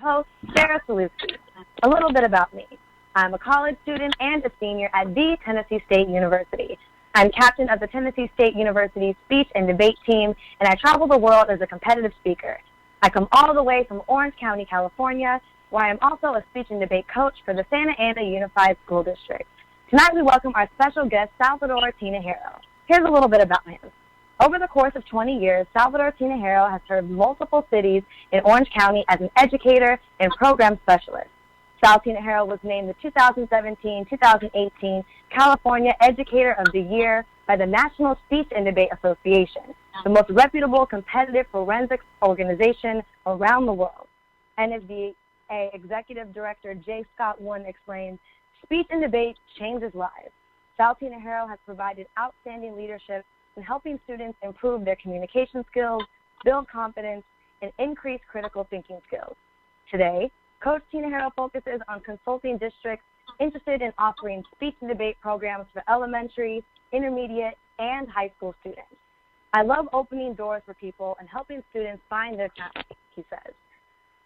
host, Sarah Sulewski. A little bit about me. I'm a college student and a senior at the Tennessee State University. I'm captain of the Tennessee State University speech and debate team, and I travel the world as a competitive speaker. I come all the way from Orange County, California, where I am also a speech and debate coach for the Santa Ana Unified School District. Tonight we welcome our special guest, Salvador Tinajero. Here's a little bit about him. Over the course of 20 years, Salvador Tinajero has served multiple cities in Orange County as an educator and program specialist. Sal Tinajero was named the 2017-2018 California Educator of the Year by the National Speech and Debate Association, the most reputable competitive forensics organization around the world. And as the Executive Director J. Scott Wynn explained, speech and debate changes lives. Sal Tinajero has provided outstanding leadership in helping students improve their communication skills, build confidence, and increase critical thinking skills. Today, Coach Tinajero focuses on consulting districts interested in offering speech and debate programs for elementary, intermediate, and high school students. I love opening doors for people and helping students find their talent, he says.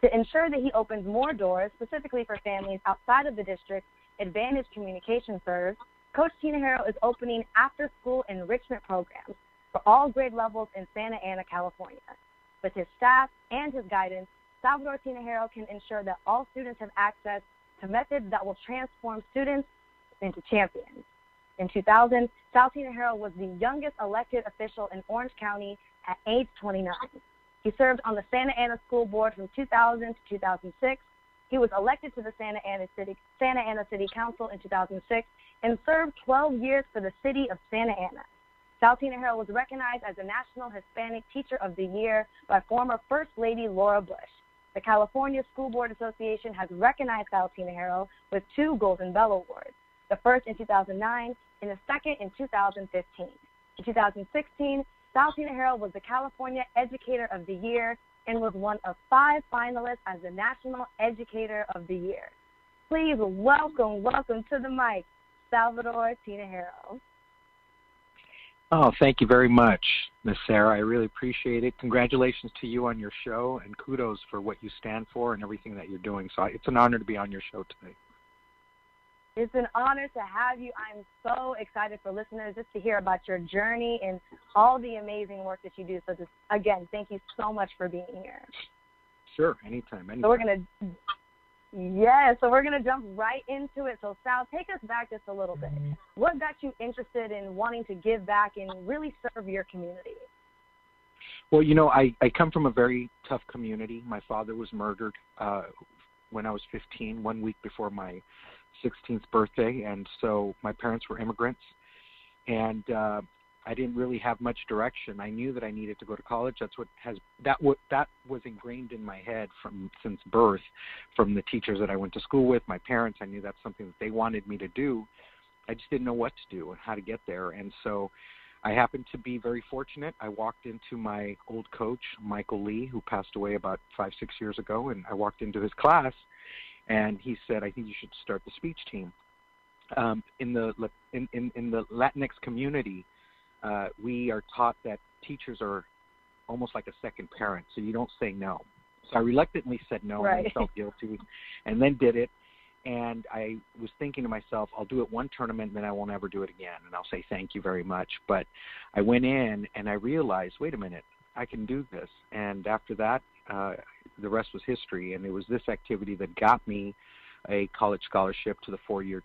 To ensure that he opens more doors, specifically for families outside of the district Advantage Communication serves, Coach Tinajero is opening after-school enrichment programs for all grade levels in Santa Ana, California. With his staff and his guidance, Salvador Tinajero can ensure that all students have access to methods that will transform students into champions. In 2000, Sal Tinajero was the youngest elected official in Orange County at age 29. He served on the Santa Ana School Board from 2000 to 2006. He was elected to the Santa Ana City Council in 2006 and served 12 years for the city of Santa Ana. Sal Tinajero was recognized as the National Hispanic Teacher of the Year by former First Lady Laura Bush. The California School Board Association has recognized Sal Tinajero with 2 Golden Bell Awards, the first in 2009 and the second in 2015. In 2016, Sal Tinajero was the California Educator of the Year and was one of 5 finalists as the National Educator of the Year. Please welcome to the mic, Salvador Tinajero. Oh, thank you very much, Miss Sarah. I really appreciate it. Congratulations to you on your show, and kudos for what you stand for and everything that you're doing. So it's an honor to be on your show today. It's an honor to have you. I'm so excited for listeners just to hear about your journey and all the amazing work that you do. So just, again, thank you so much for being here. Sure, anytime. So we're going to jump right into it. So Sal, take us back just a little bit. What got you interested in wanting to give back and really serve your community? Well, I come from a very tough community. My father was murdered when I was 15, 1 week before my 16th birthday, and so my parents were immigrants, and I didn't really have much direction. I knew that I needed to go to college. That was ingrained in my head since birth, from the teachers that I went to school with, my parents. I knew that's something that they wanted me to do. I just didn't know what to do and how to get there, and so I happened to be very fortunate. I walked into my old coach, Michael Lee, who passed away about 5-6 years ago, and I walked into his class, and he said, "I think you should start the speech team." In the Latinx community, we are taught that teachers are almost like a second parent, so you don't say no. So I reluctantly said no, right. And I felt guilty, and then did it. And I was thinking to myself, I'll do it one tournament, and then I won't ever do it again, and I'll say thank you very much. But I went in, and I realized, wait a minute, I can do this. And after that, the rest was history, and it was this activity that got me a college scholarship to the four-year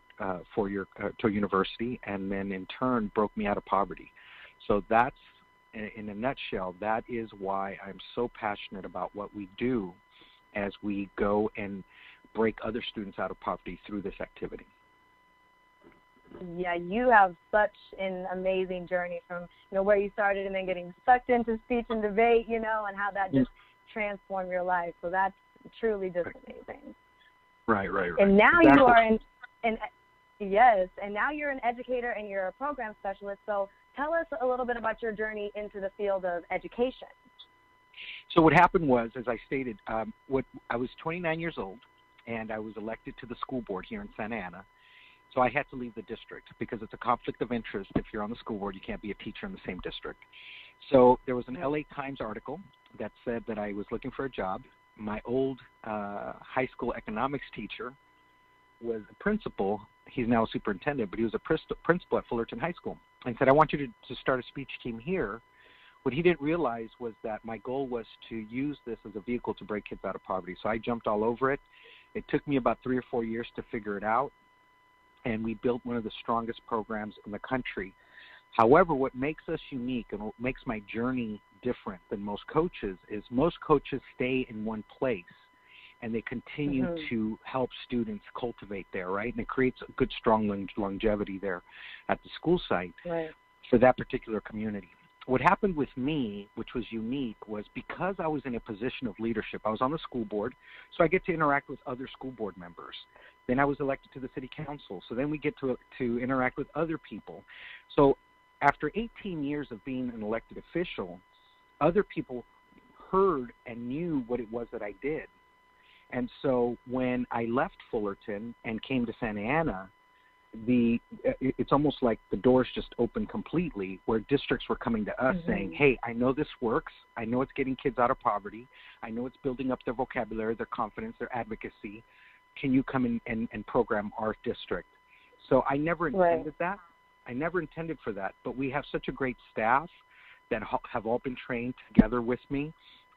to university, and then in turn broke me out of poverty. So that's, in a nutshell, that is why I'm so passionate about what we do as we go and break other students out of poverty through this activity. Yeah, you have such an amazing journey from where you started and then getting sucked into speech and debate, and how that just transformed your life. So that's truly just amazing. Right. And now exactly. You are and now you're an educator and you're a program specialist. So tell us a little bit about your journey into the field of education. So what happened was, as I stated, I was 29 years old, and I was elected to the school board here in Santa Ana. So I had to leave the district because it's a conflict of interest. If you're on the school board, you can't be a teacher in the same district. So there was an LA Times article that said that I was looking for a job. my old high school economics teacher was a principal. He's now a superintendent, but he was a principal at Fullerton High School, and said, I want you to start a speech team here. What he didn't realize was that my goal was to use this as a vehicle to break kids out of poverty. So I jumped all over it. It took me about 3 or 4 years to figure it out, and we built one of the strongest programs in the country. However, what makes us unique and what makes my journey different than most coaches is most coaches stay in one place and they continue to help students cultivate there, right? And it creates a good, strong longevity there at the school site for that particular community. What happened with me, which was unique, was because I was in a position of leadership. I was on the school board, so I get to interact with other school board members. Then I was elected to the city council, so then we get to interact with other people. So after 18 years of being an elected official, other people heard and knew what it was that I did. And so when I left Fullerton and came to Santa Ana, it's almost like the doors just opened completely, where districts were coming to us saying, hey, I know this works. I know it's getting kids out of poverty. I know it's building up their vocabulary, their confidence, their advocacy. Can you come in and program our district? So I never intended that. I never intended for that, but we have such a great staff that have all been trained together with me,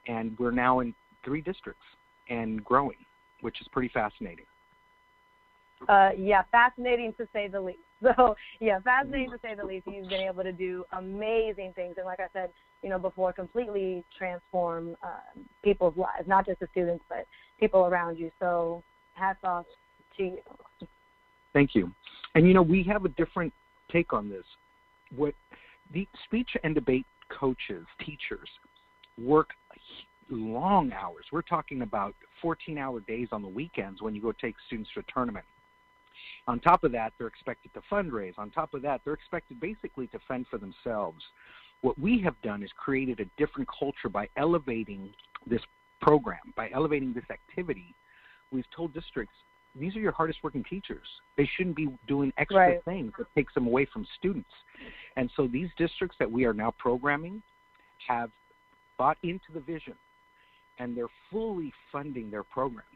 and we're now in 3 districts and growing, which is pretty fascinating. Fascinating to say the least. So, fascinating to say the least. You've been able to do amazing things, and like I said, before, completely transform people's lives, not just the students, but people around you. So, hats off to you. Thank you. And, we have a different take on this. What the speech and debate coaches, teachers, work long hours. We're talking about 14-hour days on the weekends when you go take students to a tournament. On top of that, they're expected to fundraise. On top of that, they're expected basically to fend for themselves. What we have done is created a different culture by elevating this program, by elevating this activity. We've told districts, these are your hardest working teachers. They shouldn't be doing extra things that takes them away from students. And so these districts that we are now programming have bought into the vision, and they're fully funding their programs.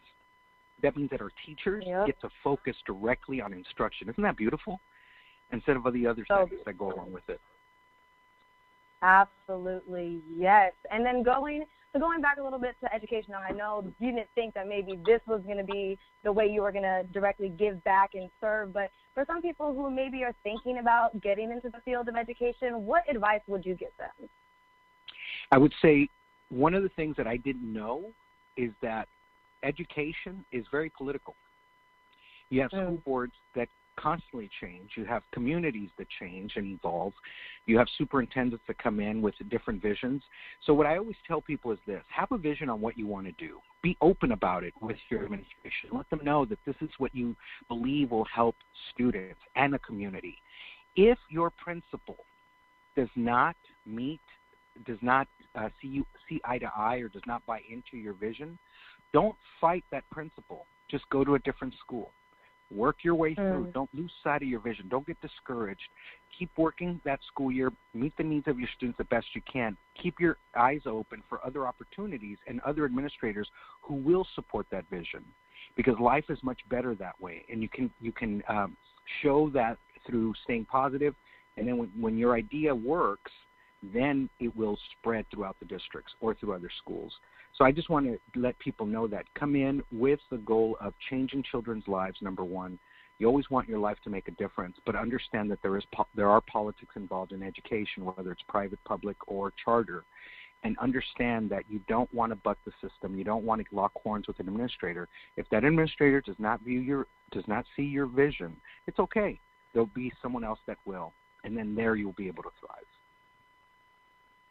That means that our teachers get to focus directly on instruction. Isn't that beautiful? Instead of the other things that go along with it. Absolutely, yes. And then going back a little bit to education, I know you didn't think that maybe this was going to be the way you were going to directly give back and serve, but for some people who maybe are thinking about getting into the field of education, what advice would you give them? I would say one of the things that I didn't know is that education is very political. You have school boards that constantly change. You have communities that change and evolve. You have superintendents that come in with different visions. So what I always tell people is this: have a vision on what you want to do. Be open about it with your administration. Let them know that this is what you believe will help students and the community. If your principal does not see eye to eye or does not buy into your vision, don't fight that principal. Just go to a different school. Work your way through. Don't lose sight of your vision. Don't get discouraged. Keep working that school year. Meet the needs of your students the best you can. Keep your eyes open for other opportunities and other administrators who will support that vision, because life is much better that way. And you can show that through staying positive. And then when your idea works, then it will spread throughout the districts or through other schools. So I just want to let people know that. Come in with the goal of changing children's lives, number one. You always want your life to make a difference, but understand that there are politics involved in education, whether it's private, public, or charter. And understand that you don't want to buck the system. You don't want to lock horns with an administrator. If that administrator does not see your vision, it's okay. There'll be someone else that will, and then there you'll be able to thrive.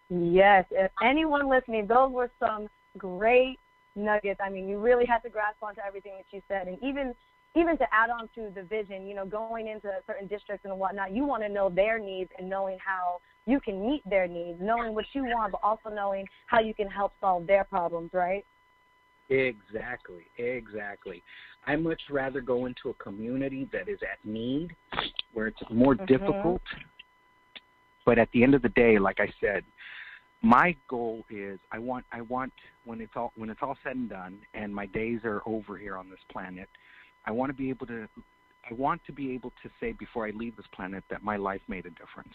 Yes, if anyone listening, those were some great nuggets. I mean, you really had to grasp onto everything that you said, and even to add on to the vision, going into certain districts and whatnot, you want to know their needs and knowing how you can meet their needs, knowing what you want, but also knowing how you can help solve their problems, right? Exactly. I much rather go into a community that is at need, where it's more difficult. But at the end of the day, like I said, my goal is I want when it's all said and done and my days are over here on this planet, I want to be able to say before I leave this planet that my life made a difference.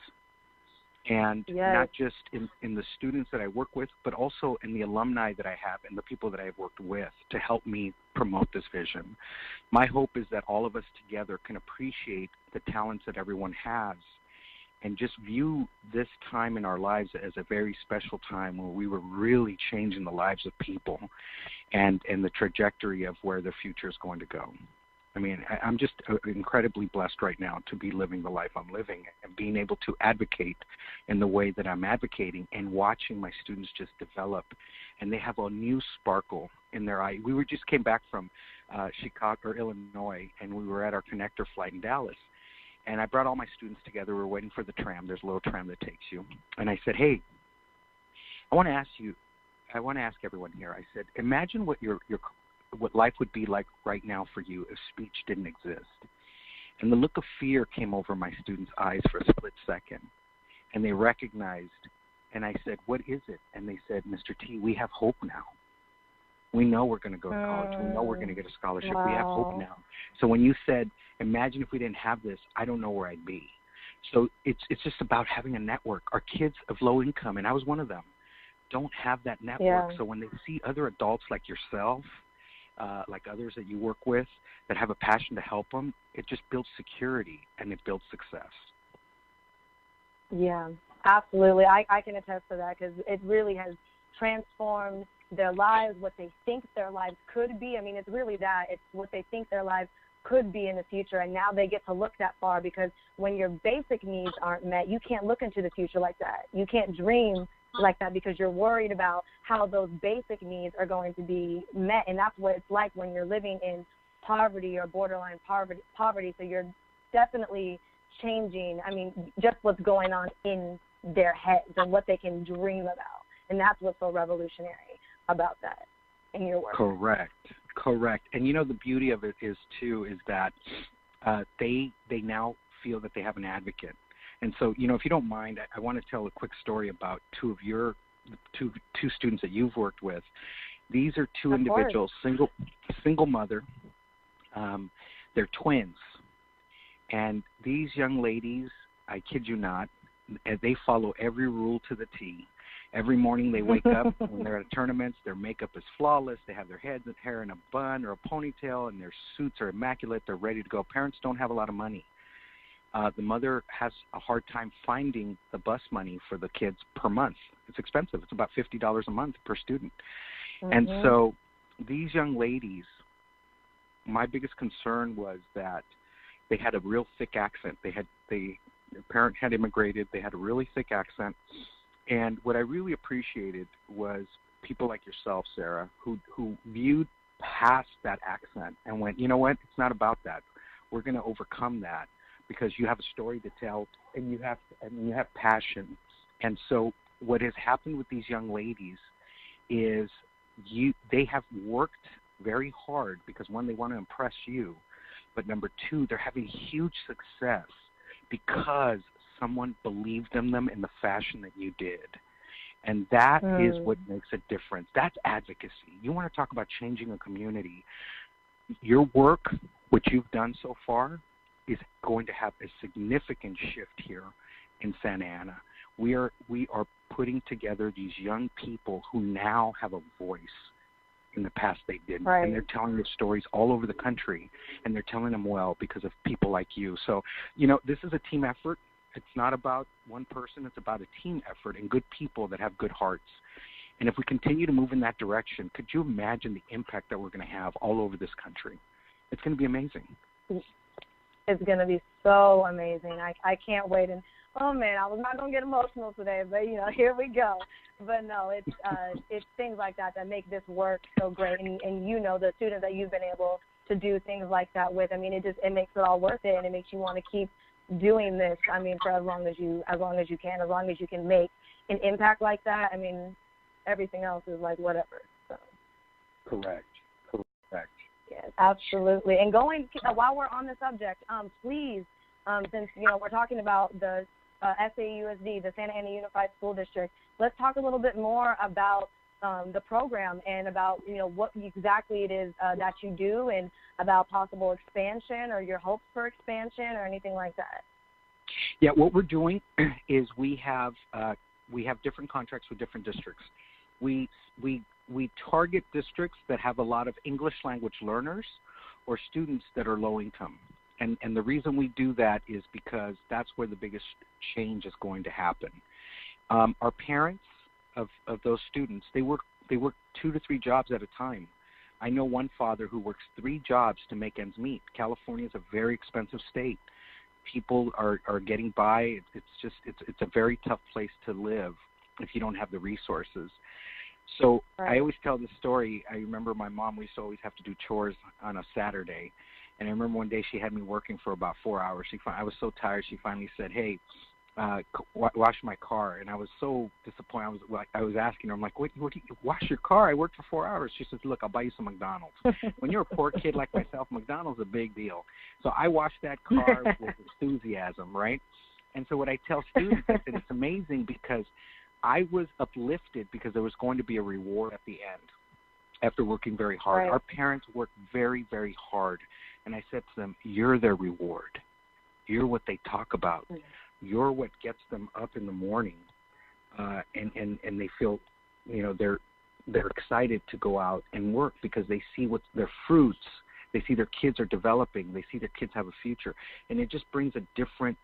And not just in the students that I work with, but also in the alumni that I have and the people that I've worked with to help me promote this vision. My hope is that all of us together can appreciate the talents that everyone has and just view this time in our lives as a very special time where we were really changing the lives of people and the trajectory of where their future is going to go. I mean, I'm just incredibly blessed right now to be living the life I'm living and being able to advocate in the way that I'm advocating and watching my students just develop, and they have a new sparkle in their eye. We just came back from Chicago or Illinois, and we were at our connector flight in Dallas, and I brought all my students together. We were waiting for the tram. There's a little tram that takes you, and I said, hey, I want to ask everyone here. I said, imagine what what life would be like right now for you if speech didn't exist. And the look of fear came over my students' eyes for a split second. And they recognized, and I said, what is it? And they said, Mr. T, we have hope now. We know we're going to go to college. We know we're going to get a scholarship. Wow. We have hope now. So when you said, imagine if we didn't have this, I don't know where I'd be. So it's just about having a network. Our kids of low income, and I was one of them, don't have that network. Yeah. So when they see other adults like yourself, like others that you work with that have a passion to help them, it just builds security and it builds success. Yeah, absolutely. I can attest to that because it really has transformed their lives, what they think their lives could be. I mean, it's really that. It's what they think their lives could be in the future, and now they get to look that far because when your basic needs aren't met, you can't look into the future like that. You can't dream like that because you're worried about how those basic needs are going to be met, and that's what it's like when you're living in poverty or borderline poverty. So you're definitely changing, I mean, just what's going on in their heads and what they can dream about, and that's what's so revolutionary about that in your work. Correct. And you know, the beauty of it is that they now feel that they have an advocate. And so, you know, if you don't mind, I want to tell a quick story about two students that you've worked with. These are two individuals, single mother. They're twins. And these young ladies, I kid you not, they follow every rule to the T. Every morning they wake up, when they're at tournaments, their makeup is flawless. They have their hair in a bun or a ponytail, and their suits are immaculate. They're ready to go. Parents don't have a lot of money. The mother has a hard time finding the bus money for the kids per month. It's expensive. It's about $50 a month per student. Mm-hmm. And so these young ladies, my biggest concern was that they had a real thick accent. Their parent had immigrated. They had a really thick accent. And what I really appreciated was people like yourself, Sarah, who viewed past that accent and went, you know what, it's not about that. We're going to overcome that because you have a story to tell and you have passion. And so what has happened with these young ladies is they have worked very hard because, one, they want to impress you, but number two, they're having huge success because someone believed in them in the fashion that you did. And that is what makes a difference. That's advocacy. You want to talk about changing a community. Your work, what you've done so far, is going to have a significant shift here in Santa Ana. We are putting together these young people who now have a voice. In the past they didn't. Right. And they're telling their stories all over the country, and they're telling them well because of people like you. So, you know, this is a team effort. It's not about one person. It's about a team effort and good people that have good hearts. And if we continue to move in that direction, could you imagine the impact that we're going to have all over this country? It's going to be amazing. It's going to be so amazing. I can't wait. And, oh, man, I was not going to get emotional today, but, you know, here we go. But, no, it's things like that make this work so great. And you know, the students that you've been able to do things like that with, I mean, it makes it all worth it, and it makes you want to keep doing this, I mean, for as long as you can make an impact like that. I mean, everything else is like whatever. So. Correct. Yes, absolutely. And while we're on the subject, please, since, you know, we're talking about the SAUSD, the Santa Ana Unified School District. Let's talk a little bit more about the program and about, what exactly it is that you do, and about possible expansion or your hopes for expansion or anything like that. Yeah, what we're doing is we have different contracts with different districts. We target districts that have a lot of English language learners or students that are low income. And the reason we do that is because that's where the biggest change is going to happen. Our parents of those students, they work 2 to 3 jobs at a time. I know one father who works 3 jobs to make ends meet. California is a very expensive state. People are getting by. It's a very tough place to live if you don't have the resources. So I always tell this story. I remember my mom, we used to always have to do chores on a Saturday. And I remember one day she had me working for about 4 hours. I was so tired, she finally said, "Hey, wash my car." And I was so disappointed. I was asking her, I'm like, what do you wash your car? I worked for 4 hours. She says, "Look, I'll buy you some McDonald's." When you're a poor kid like myself, McDonald's is a big deal. So I washed that car with enthusiasm, right? And so what I tell students, I said, it's amazing because I was uplifted because there was going to be a reward at the end after working very hard. Our parents worked very, very hard. And I said to them, you're their reward. You're what they talk about. You're what gets them up in the morning, and they feel, they're excited to go out and work because they see what their fruits. They see their kids are developing. They see their kids have a future, and it just brings a different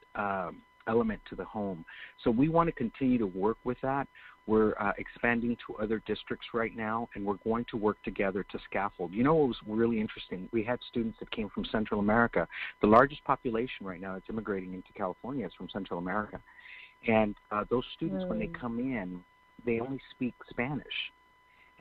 element to the home. So we want to continue to work with that. We're expanding to other districts right now, and we're going to work together to scaffold. What was really interesting? We had students that came from Central America. The largest population right now that's immigrating into California is from Central America. And those students, when they come in, they only speak Spanish.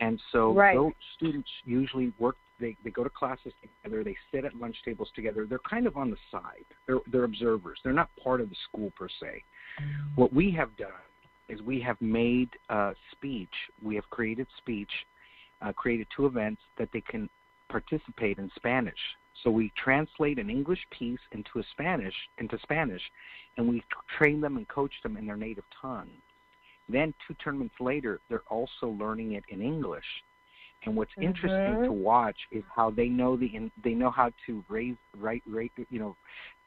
And so those students usually work, they go to classes together, they sit at lunch tables together. They're kind of on the side. They're observers. They're not part of the school per se. What we have done is we have made speech. We have created speech, created 2 events that they can participate in Spanish. So we translate an English piece into Spanish, and we train them and coach them in their native tongue. Then 2 tournaments later, they're also learning it in English. And what's interesting to watch is how they know how to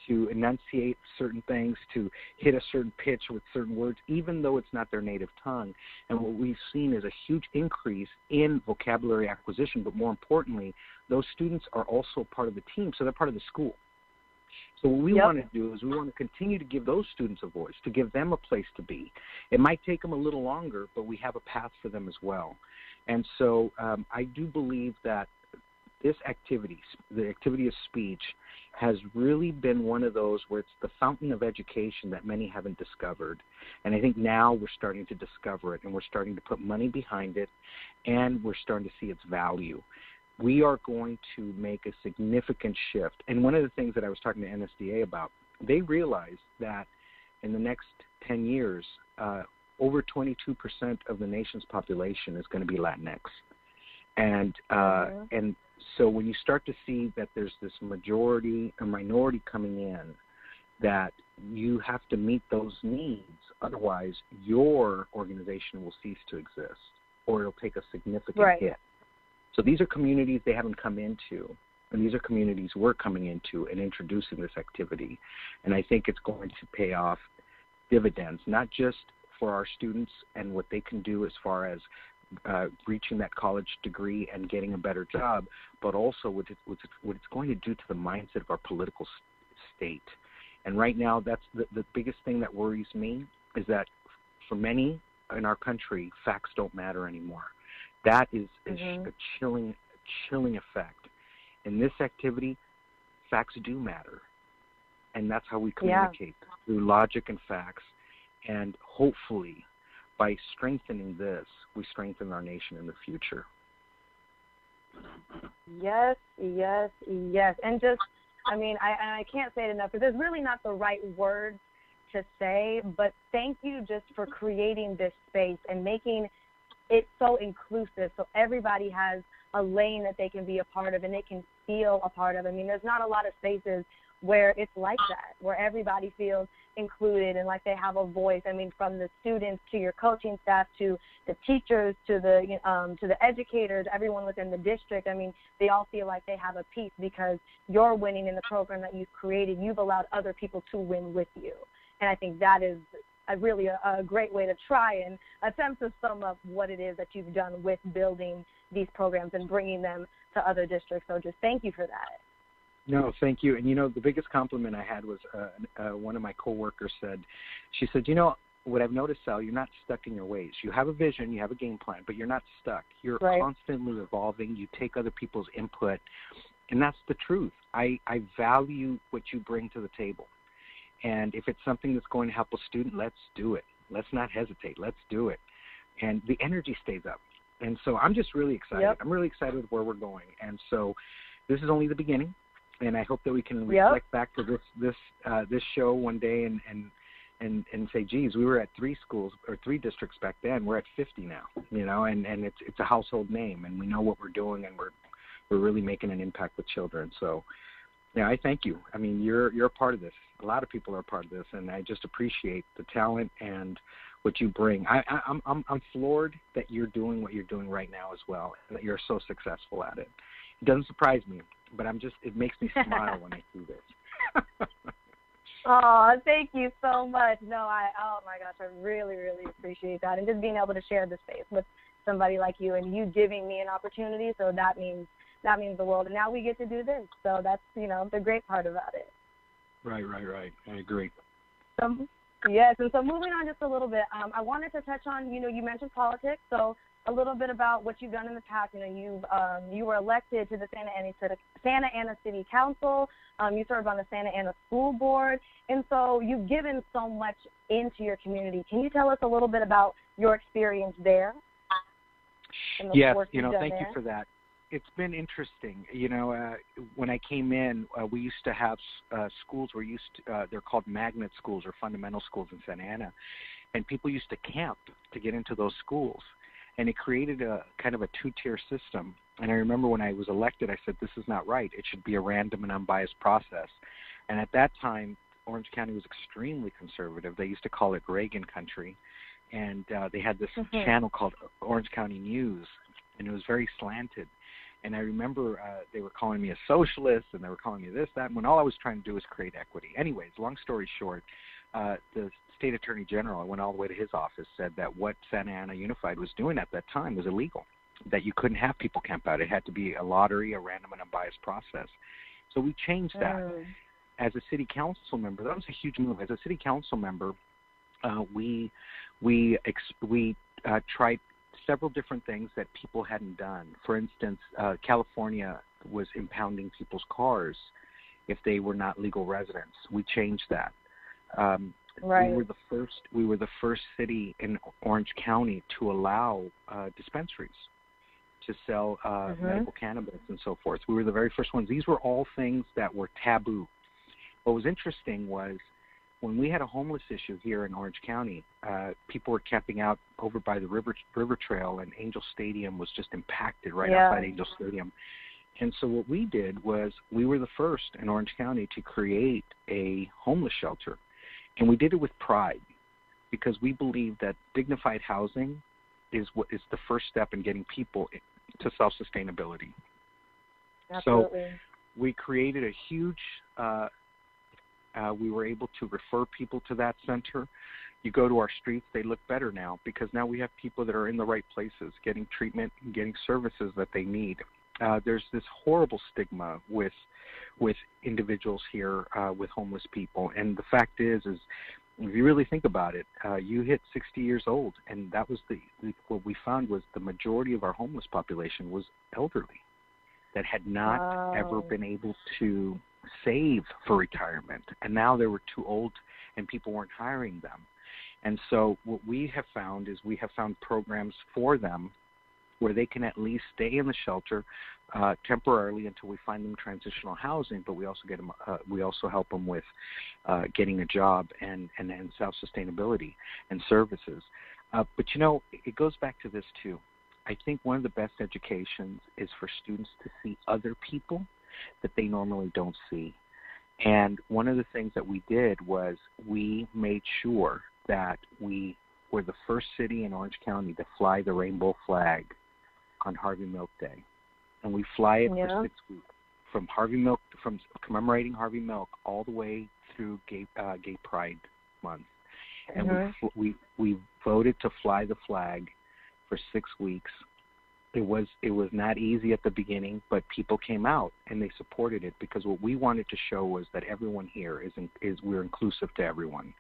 to enunciate certain things, to hit a certain pitch with certain words, even though it's not their native tongue. And what we've seen is a huge increase in vocabulary acquisition, but more importantly, those students are also part of the team, so they're part of the school. So what we want to do is we want to continue to give those students a voice, to give them a place to be. It might take them a little longer, but we have a path for them as well. And so I do believe that this activity, the activity of speech, has really been one of those where it's the fountain of education that many haven't discovered. And I think now we're starting to discover it, and we're starting to put money behind it, and we're starting to see its value. We are going to make a significant shift. And one of the things that I was talking to NSDA about, they realized that in the next 10 years, over 22% of the nation's population is going to be Latinx. And so when you start to see that there's this minority coming in, that you have to meet those needs, otherwise your organization will cease to exist, or it'll take a significant hit. So these are communities they haven't come into, and these are communities we're coming into and introducing this activity. And I think it's going to pay off dividends, not just for our students and what they can do as far as reaching that college degree and getting a better job, but also what it's going to do to the mindset of our political state. And right now, that's the biggest thing that worries me, is that for many in our country, facts don't matter anymore. That is a chilling effect. In this activity, facts do matter. And that's how we communicate, through logic and facts. And hopefully, by strengthening this, we strengthen our nation in the future. Yes. And just, I can't say it enough, because there's really not the right words to say, but thank you just for creating this space and making it so inclusive, so everybody has a lane that they can be a part of and they can feel a part of. There's not a lot of spaces where it's like that, where everybody feels included and like they have a voice. I mean, from the students to your coaching staff to the teachers to the educators, everyone within the district. I mean, they all feel like they have a piece because you're winning in the program that you've created. You've allowed other people to win with you. And I think that is really a great way to try and attempt to sum up what it is that you've done with building these programs and bringing them to other districts. So just thank you for that. No, thank you. And, you know, the biggest compliment I had was one of my coworkers said, she said, you know, what I've noticed, Sal, you're not stuck in your ways. You have a vision, you have a game plan, but you're not stuck. You're constantly evolving. You take other people's input, and that's the truth. I value what you bring to the table. And if it's something that's going to help a student, let's do it. Let's not hesitate. Let's do it. And the energy stays up. And so I'm just really excited. Yep. I'm really excited with where we're going. And so this is only the beginning. And I hope that we can reflect back to this show one day and say, geez, we were at 3 schools or 3 districts back then. We're at 50 now, you know, and it's a household name, and we know what we're doing, and we're really making an impact with children. So, yeah, I thank you. I mean, you're a part of this. A lot of people are a part of this, and I just appreciate the talent and what you bring. I'm floored that you're doing what you're doing right now as well, and that you're so successful at it. It doesn't surprise me, but it makes me smile when I see this. Oh, thank you so much. No, oh my gosh, I really, really appreciate that. And just being able to share the space with somebody like you and you giving me an opportunity, so that means the world. And now we get to do this. So that's, you know, the great part about it. Right. I agree. Yes, and so moving on just a little bit, I wanted to touch on, you know, you mentioned politics, so a little bit about what you've done in the past. You know, you were elected to the Santa Ana City Council. You served on the Santa Ana School Board, and so you've given so much into your community. Can you tell us a little bit about your experience there? Yes, you know, thank you for that. It's been interesting. You know, when I came in, we used to have schools. They're called magnet schools or fundamental schools in Santa Ana, and people used to camp to get into those schools. And it created a kind of a 2-tier system. And I remember when I was elected, I said, this is not right. It should be a random and unbiased process. And at that time, Orange County was extremely conservative. They used to call it Reagan country. And they had this channel called Orange County News, and it was very slanted. And I remember they were calling me a socialist, and they were calling me this, that, when all I was trying to do was create equity. Anyways, long story short, the state attorney general, I went all the way to his office, said that what Santa Ana Unified was doing at that time was illegal, that you couldn't have people camp out. It had to be a lottery, a random and unbiased process. So we changed that. As a city council member, that was a huge move. As a city council member, we tried several different things that people hadn't done. For instance, California was impounding people's cars if they were not legal residents. We changed that. We were the first city in Orange County to allow dispensaries to sell medical cannabis and so forth. We were the very first ones. These were all things that were taboo. What was interesting was when we had a homeless issue here in Orange County, people were camping out over by the river trail, and Angel Stadium was just impacted right outside Angel Stadium. And so what we did was we were the first in Orange County to create a homeless shelter. And we did it with pride because we believe that dignified housing is the first step in getting people to self-sustainability. Absolutely. So we created a huge we were able to refer people to that center. You go to our streets, they look better now because now we have people that are in the right places, getting treatment and getting services that they need. There's this horrible stigma with individuals here with homeless people, and the fact is if you really think about it, you hit 60 years old, and that was what we found was the majority of our homeless population was elderly that had not ever been able to save for retirement, and now they were too old and people weren't hiring them. And so what we have found is we have found programs for them where they can at least stay in the shelter temporarily until we find them transitional housing, but we also help them with getting a job and self-sustainability and services. But you know, it goes back to this too. I think one of the best educations is for students to see other people that they normally don't see. And one of the things that we did was we made sure that we were the first city in Orange County to fly the rainbow flag on Harvey Milk Day. And we fly it for 6 weeks, from commemorating Harvey Milk all the way through Gay Pride Month. And we voted to fly the flag for 6 weeks. It was not easy at the beginning, but people came out and they supported it, because what we wanted to show was that everyone here is we're inclusive to everyone.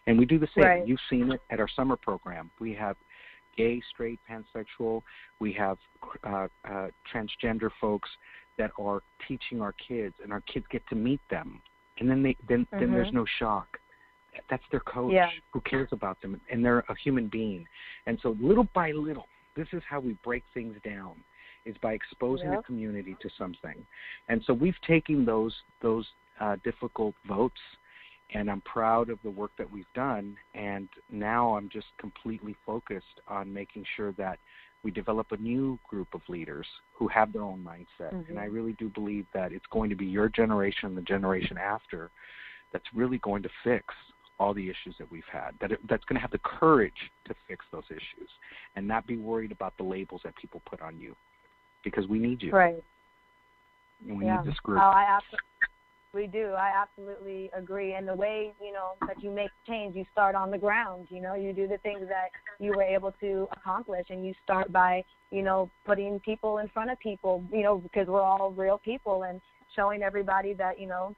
And we do the same. Right. You've seen it at our summer program. We have gay, straight, pansexual. We have transgender folks that are teaching our kids, and our kids get to meet them. And then then there's no shock. That's their coach who cares about them, and they're a human being. And so little by little, this is how we break things down, is by exposing the community to something. And so we've taken those difficult votes, and I'm proud of the work that we've done. And now I'm just completely focused on making sure that we develop a new group of leaders who have their own mindset. And I really do believe that it's going to be your generation, the generation after, that's really going to fix all the issues that we've had, that's going to have the courage to fix those issues and not be worried about the labels that people put on you, because we need you. Right. And we need this group. We do. I absolutely agree. And the way, that you make change, you start on the ground. You do the things that you were able to accomplish, and you start by, putting people in front of people, because we're all real people, and showing everybody that,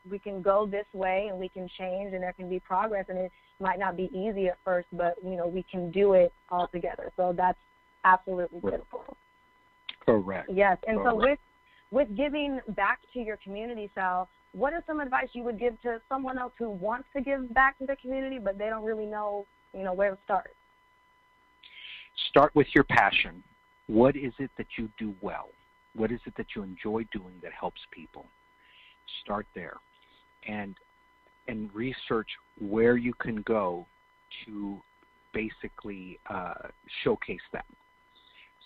we can go this way and we can change and there can be progress, and it might not be easy at first, but, we can do it all together. So that's absolutely beautiful. Correct. Yes. And so with giving back to your community, Sal, what is some advice you would give to someone else who wants to give back to the community, but they don't really know, where to start? Start with your passion. What is it that you do well? What is it that you enjoy doing that helps people? Start there, and research where you can go to basically showcase that.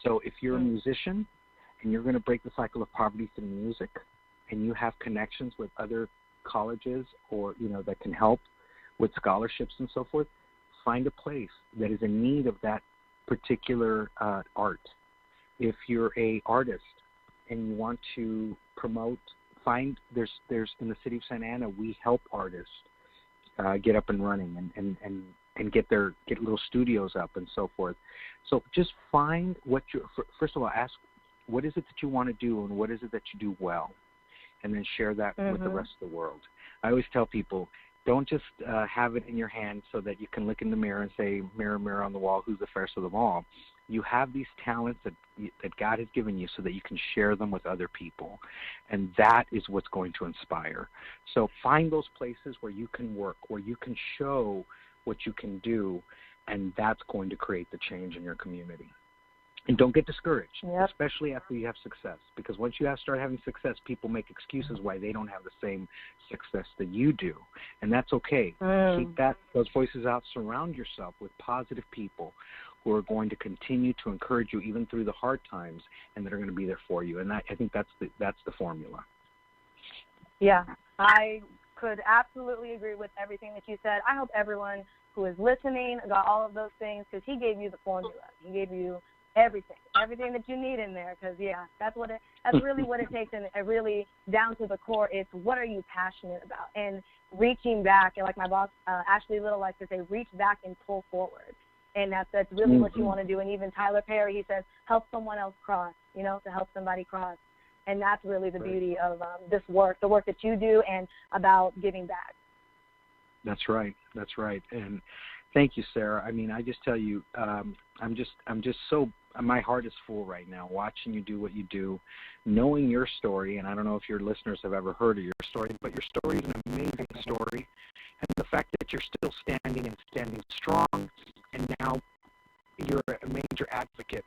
So if you're a musician and you're going to break the cycle of poverty through music, and you have connections with other colleges or that can help with scholarships and so forth, find a place that is in need of that particular art. If you're a artist and you want to promote, there's in the city of Santa Ana, we help artists get up and running and get little studios up and so forth. So just find first of all, ask what is it that you want to do and what is it that you do well, and then share that with the rest of the world. I always tell people, don't just have it in your hand so that you can look in the mirror and say, mirror, mirror on the wall, who's the fairest of them all. You have these talents that God has given you so that you can share them with other people. And that is what's going to inspire. So find those places where you can work, where you can show what you can do, and that's going to create the change in your community. And don't get discouraged, especially after you have success, because once you start having success, people make excuses why they don't have the same success that you do, and that's okay. Keep those voices out. Surround yourself with positive people who are going to continue to encourage you even through the hard times, and that are going to be there for you. And I think that's the formula. Yeah, I could absolutely agree with everything that you said. I hope everyone who is listening got all of those things, because he gave you the formula. He gave you everything that you need in there, because that's really what it takes, and it really down to the core, it's what are you passionate about, and reaching back, and like my boss Ashley Little likes to say, reach back and pull forward, and that's really what you want to do. And even Tyler Perry, he says, help someone else cross, to help somebody cross, and that's really the beauty of this work, the work that you do, and about giving back. That's right, and thank you, Sarah. I mean, I just tell you, I'm just so, my heart is full right now watching you do what you do, knowing your story, and I don't know if your listeners have ever heard of your story, but your story is an amazing story, and the fact that you're still standing strong, and now you're a major advocate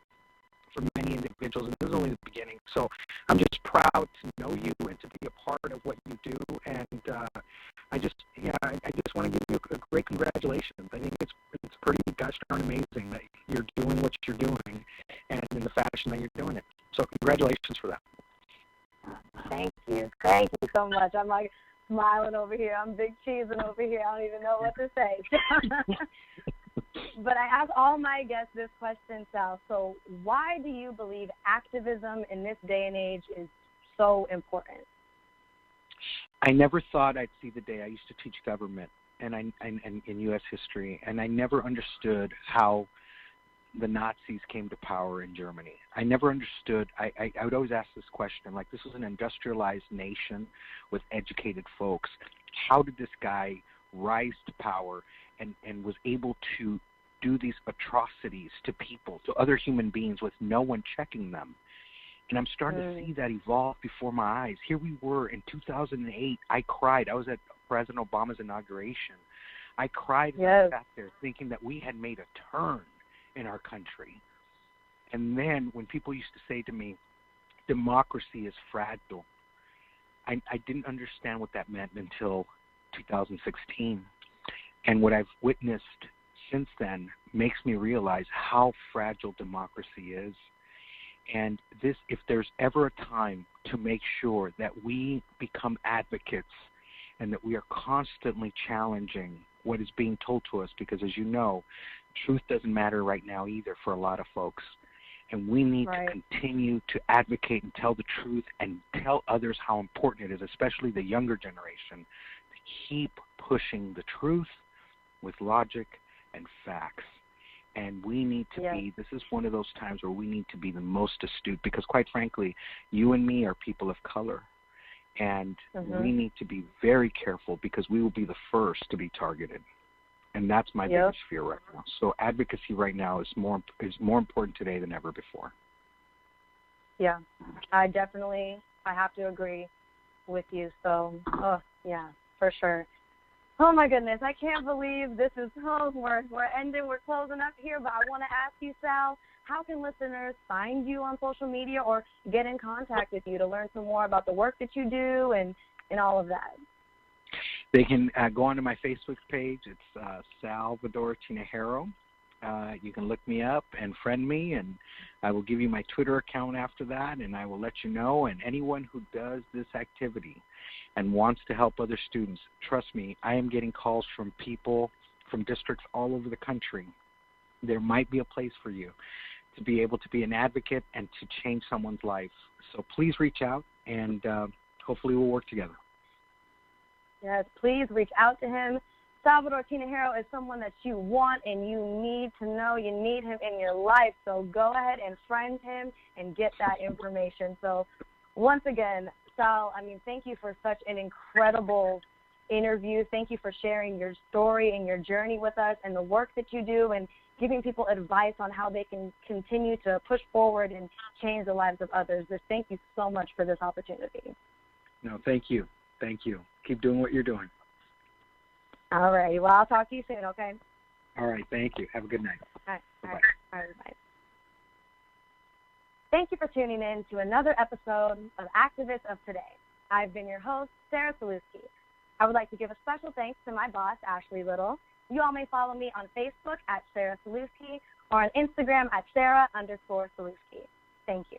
for many individuals, and this is only the beginning. So I'm just proud to know you and to be a part of what you do, and I just want to give you a great congratulations. I think it's pretty gosh darn amazing that you're doing what you're doing, and in the fashion that you're doing it. So congratulations for that. Thank you so much. I'm like smiling over here. I'm big cheesing over here. I don't even know what to say. But I ask all my guests this question, Sal. So why do you believe activism in this day and age is so important? I never thought I'd see the day. I used to teach government and in U.S. history, and I never understood how the Nazis came to power in Germany. I never understood. I would always ask this question, like, this was an industrialized nation with educated folks. How did this guy rise to power and was able to do these atrocities to people, to other human beings, with no one checking them? And I'm starting to see that evolve before my eyes. Here we were in 2008. I cried. I was at President Obama's inauguration. I cried as I sat there thinking that we had made a turn in our country. And then when people used to say to me, democracy is fragile, I didn't understand what that meant until 2016. And what I've witnessed since then makes me realize how fragile democracy is. And this, if there's ever a time to make sure that we become advocates and that we are constantly challenging what is being told to us, because as you know, truth doesn't matter right now either for a lot of folks. And we need to continue to advocate and tell the truth and tell others how important it is, especially the younger generation, to keep pushing the truth with logic and facts. And we need to be, this is one of those times where we need to be the most astute, because quite frankly, you and me are people of color. And we need to be very careful, because we will be the first to be targeted. And that's my biggest fear right now. So advocacy right now is more important today than ever before. Yeah, I have to agree with you. So, for sure. Oh, my goodness. I can't believe this is, we're closing up here. But I want to ask you, Sal, how can listeners find you on social media or get in contact with you to learn some more about the work that you do and all of that? They can go onto my Facebook page. It's Salvador Tinajero. You can look me up and friend me, and I will give you my Twitter account after that, and I will let you know. And anyone who does this activity and wants to help other students, trust me, I am getting calls from people from districts all over the country. There might be a place for you to be able to be an advocate and to change someone's life. So please reach out, and hopefully we'll work together. Yes, please reach out to him. Salvador Tinajero is someone that you want and you need to know. You need him in your life. So go ahead and friend him and get that information. So once again, Sal, thank you for such an incredible interview. Thank you for sharing your story and your journey with us and the work that you do and giving people advice on how they can continue to push forward and change the lives of others. Just thank you so much for this opportunity. No, thank you. Thank you. Keep doing what you're doing. All right. Well, I'll talk to you soon, okay? All right. Thank you. Have a good night. All right. Bye-bye. All right. Bye. Thank you for tuning in to another episode of Activists of Today. I've been your host, Sarah Sulewski. I would like to give a special thanks to my boss, Ashley Little. You all may follow me on Facebook at Sarah Sulewski or on Instagram at Sarah_Sulewski. Thank you.